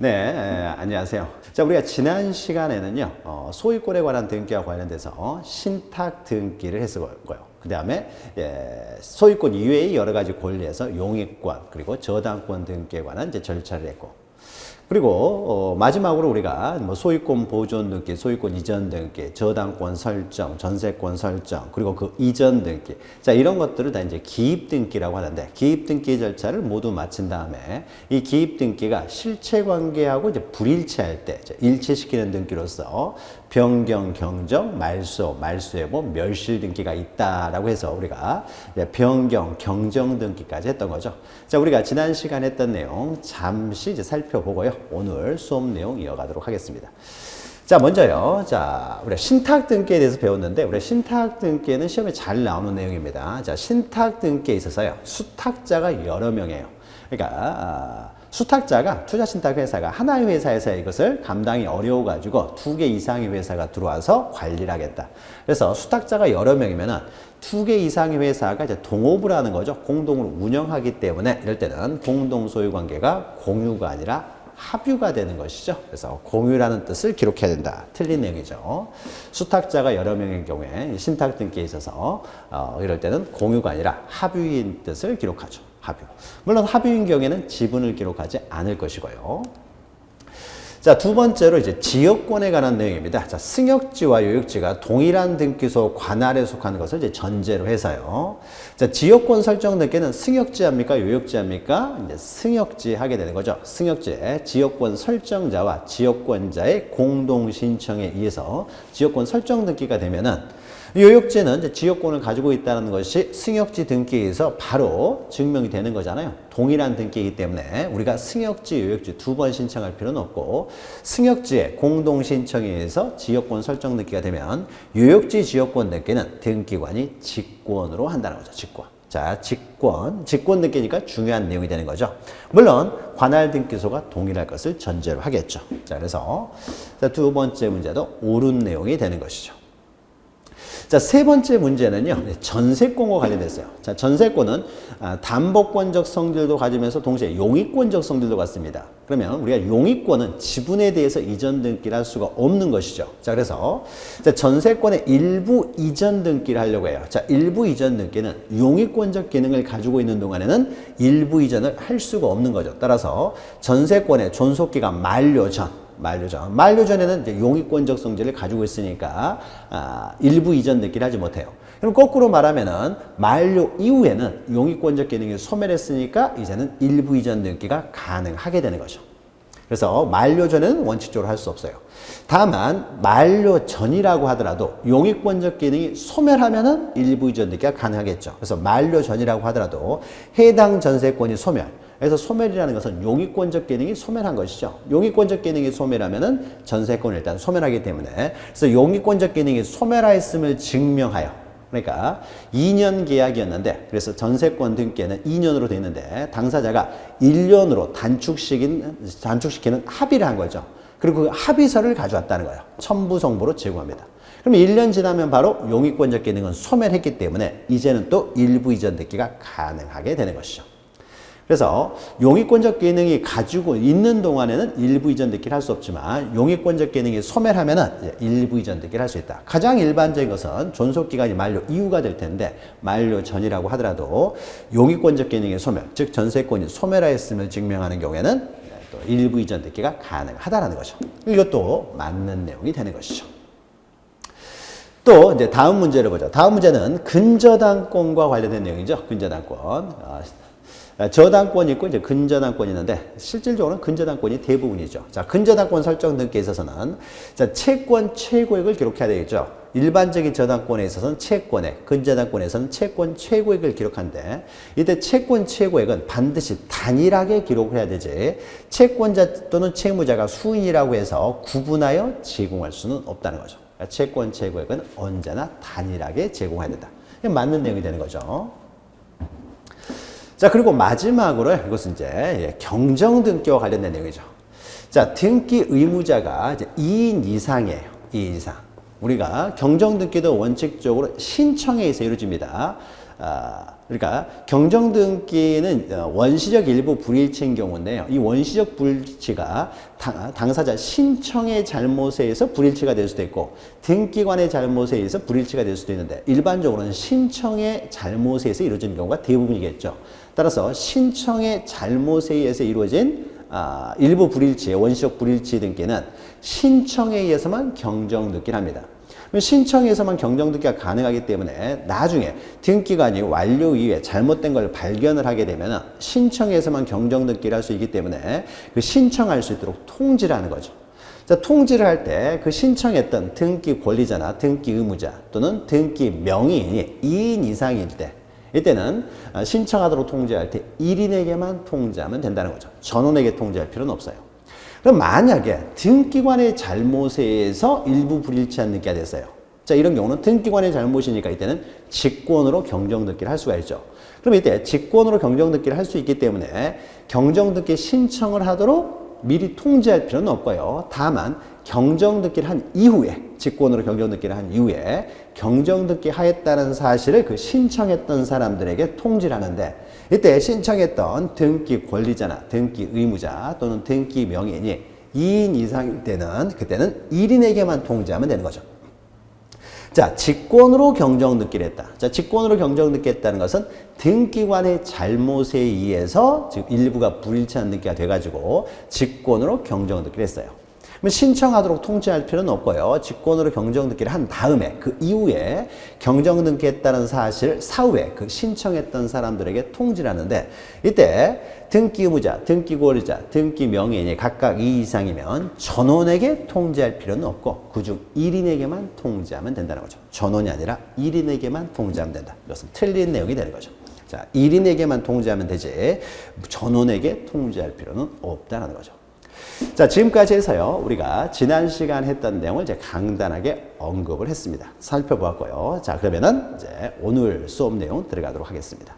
네, 안녕하세요. 자, 우리가 지난 시간에는요, 소유권에 관한 등기와 관련돼서 신탁 등기를 했었고요. 그 다음에 소유권 이외의 여러 가지 권리에서 용익권 그리고 저당권 등기에 관한 이제 절차를 했고, 그리고 마지막으로 우리가 뭐 소유권 보존 등기, 소유권 이전 등기, 저당권 설정, 전세권 설정, 그리고 그 이전 등기, 자 이런 것들을 다 이제 기입 등기라고 하는데, 기입 등기 절차를 모두 마친 다음에 이 기입 등기가 실체 관계하고 이제 불일치할 때 일치시키는 등기로서 변경, 경정, 말소, 말소해보, 멸실 등기가 있다라고 해서 우리가 변경, 경정 등기까지 했던 거죠. 자, 우리가 지난 시간에 했던 내용 잠시 이제 살펴보고요. 오늘 수업 내용 이어가도록 하겠습니다. 자, 먼저요. 자, 우리가 신탁 등기에 대해서 배웠는데, 우리가 신탁 등기에는 시험에 잘 나오는 내용입니다. 자, 신탁 등기에 있어서요. 수탁자가 여러 명이에요. 그러니까 수탁자가 투자신탁회사가 하나의 회사에서 이것을 감당이 어려워가지고 2개 이상의 회사가 들어와서 관리를 하겠다. 그래서 수탁자가 여러 명이면은 2개 이상의 회사가 이제 동업을 하는 거죠. 공동으로 운영하기 때문에 이럴 때는 공동소유 관계가 공유가 아니라 합유가 되는 것이죠. 그래서 공유라는 뜻을 기록해야 된다. 틀린 내용이죠. 수탁자가 여러 명의 경우에 신탁 등기에 있어서 이럴 때는 공유가 아니라 합유인 뜻을 기록하죠. 합유. 물론 합유인 경우에는 지분을 기록하지 않을 것이고요. 자, 두 번째로 이제 지역권에 관한 내용입니다. 자, 승역지와 요역지가 동일한 등기소 관할에 속하는 것을 이제 전제로 해서요. 자, 지역권 설정 등기는 승역지 합니까? 요역지 합니까? 이제 승역지 하게 되는 거죠. 승역지에 지역권 설정자와 지역권자의 공동 신청에 의해서 지역권 설정 등기가 되면은, 요역지는 이제 지역권을 가지고 있다는 것이 승역지 등기에서 바로 증명이 되는 거잖아요. 동일한 등기이기 때문에 우리가 승역지, 요역지 두 번 신청할 필요는 없고, 승역지의 공동 신청에 의해서 지역권 설정 등기가 되면 요역지 지역권 등기는 등기관이 직권으로 한다는 거죠. 직권. 자, 직권 등기니까 중요한 내용이 되는 거죠. 물론 관할 등기소가 동일할 것을 전제로 하겠죠. 자, 그래서 두 번째 문제도 옳은 내용이 되는 것이죠. 자, 세 번째 문제는요, 전세권과 관련됐어요. 자, 전세권은 담보권적 성질도 가지면서 동시에 용익권적 성질도 갖습니다. 그러면 우리가 용익권은 지분에 대해서 이전 등기를 할 수가 없는 것이죠. 자, 그래서 전세권의 일부 이전 등기를 하려고 해요. 자, 일부 이전 등기는 용익권적 기능을 가지고 있는 동안에는 일부 이전을 할 수가 없는 거죠. 따라서 전세권의 존속기간 만료 전에는 이제 용익권적 성질을 가지고 있으니까 일부 이전 등기를 하지 못해요. 그럼 거꾸로 말하면은 만료 이후에는 용익권적 기능이 소멸했으니까 이제는 일부 이전 등기가 가능하게 되는 거죠. 그래서 만료 전에는 원칙적으로 할 수 없어요. 다만 만료 전이라고 하더라도 용익권적 기능이 소멸하면은 일부 이전 등기가 가능하겠죠. 그래서 만료 전이라고 하더라도 해당 전세권이 소멸. 그래서 소멸이라는 것은 용익권적 기능이 소멸한 것이죠. 용익권적 기능이 소멸하면은 전세권을 일단 소멸하기 때문에, 그래서 용익권적 기능이 소멸하였음을 증명하여, 그러니까 2년 계약이었는데, 그래서 전세권 등기에는 2년으로 되어 있는데 당사자가 1년으로 단축시키는 합의를 한 거죠. 그리고 그 합의서를 가져왔다는 거예요. 첨부성보로 제공합니다. 그럼 1년 지나면 바로 용익권적 기능은 소멸했기 때문에 이제는 또 일부 이전 등기가 가능하게 되는 것이죠. 그래서 용익권적 기능이 가지고 있는 동안에는 일부 이전 등기를 할 수 없지만 용익권적 기능이 소멸하면은 일부 이전 등기를 할 수 있다. 가장 일반적인 것은 존속기간이 만료 이후가 될 텐데, 만료 전이라고 하더라도 용익권적 기능의 소멸, 즉 전세권이 소멸하였음을 증명하는 경우에는 또 일부 이전 등기가 가능하다라는 거죠. 이것도 맞는 내용이 되는 것이죠. 또 이제 다음 문제를 보죠. 다음 문제는 근저당권과 관련된 내용이죠. 근저당권. 저당권이 있고 이제 근저당권이 있는데, 실질적으로는 근저당권이 대부분이죠. 자, 근저당권 설정 등기에 있어서는 자, 채권 최고액을 기록해야 되겠죠. 일반적인 저당권에 있어서는 채권액, 근저당권에서는 채권 최고액을 기록하는데, 이때 채권 최고액은 반드시 단일하게 기록을 해야 되지, 채권자 또는 채무자가 수인이라고 해서 구분하여 제공할 수는 없다는 거죠. 그러니까 채권 최고액은 언제나 단일하게 제공해야 된다. 이게 맞는 내용이 되는 거죠. 자, 그리고 마지막으로 이것은 이제 경정 등기와 관련된 내용이죠. 자, 등기 의무자가 이제 2인 이상이에요. 2인 이상. 우리가 경정 등기도 원칙적으로 신청에 의해서 이루어집니다. 그러니까 경정등기는 원시적 일부 불일치인 경우인데요. 이 원시적 불일치가 당사자 신청의 잘못에 의해서 불일치가 될 수도 있고 등기관의 잘못에 의해서 불일치가 될 수도 있는데 일반적으로는 신청의 잘못에 의해서 이루어지는 경우가 대부분이겠죠. 따라서 신청의 잘못에 의해서 이루어진 일부 불일치, 원시적 불일치 등기는 신청에 의해서만 경정등기를 합니다. 신청에서만 경정등기가 가능하기 때문에 나중에 등기관이 완료 이후에 잘못된 걸 발견을 하게 되면 신청에서만 경정등기를 할 수 있기 때문에 그 신청할 수 있도록 통지를 하는 거죠. 자, 통지를 할 때 그 신청했던 등기 권리자나 등기 의무자 또는 등기 명의인이 2인 이상일 때 이때는 신청하도록 통지할 때 1인에게만 통지하면 된다는 거죠. 전원에게 통지할 필요는 없어요. 그럼 만약에 등기관의 잘못에 의해서 일부 불일치한 등기가 됐어요. 자, 이런 경우는 등기관의 잘못이니까 이때는 직권으로 경정등기를 할 수가 있죠. 그럼 이때 직권으로 경정등기를 할 수 있기 때문에 경정등기 신청을 하도록 미리 통지할 필요는 없고요. 다만 경정등기를 한 이후에 직권으로 경정등기를 한 이후에 경정등기 하였다는 사실을 그 신청했던 사람들에게 통지를 하는데 이때 신청했던 등기 권리자나 등기 의무자 또는 등기 명의인이 2인 이상일 때는 그때는 1인에게만 통지하면 되는 거죠. 자, 직권으로 경정등기를 했다. 자, 직권으로 경정등기를 했다는 것은 등기관의 잘못에 의해서 지금 일부가 불일치한 등기가 돼가지고 직권으로 경정등기를 했어요. 그럼 신청하도록 통지할 필요는 없고요. 직권으로 경정등기를 한 다음에 그 이후에 경정등기했다는 사실을 사후에 그 신청했던 사람들에게 통지를 하는데 이때 등기 의무자, 등기 권리자, 등기 명의인이 각각 2 이상이면 전원에게 통지할 필요는 없고 그중 1인에게만 통지하면 된다는 거죠. 전원이 아니라 1인에게만 통지하면 된다. 이것은 틀린 내용이 되는 거죠. 자, 1인에게만 통지하면 되지 전원에게 통지할 필요는 없다는 거죠. 자, 지금까지 해서요, 우리가 지난 시간 했던 내용을 이제 간단하게 언급을 했습니다. 살펴보았고요. 자, 그러면은 이제 오늘 수업 내용 들어가도록 하겠습니다.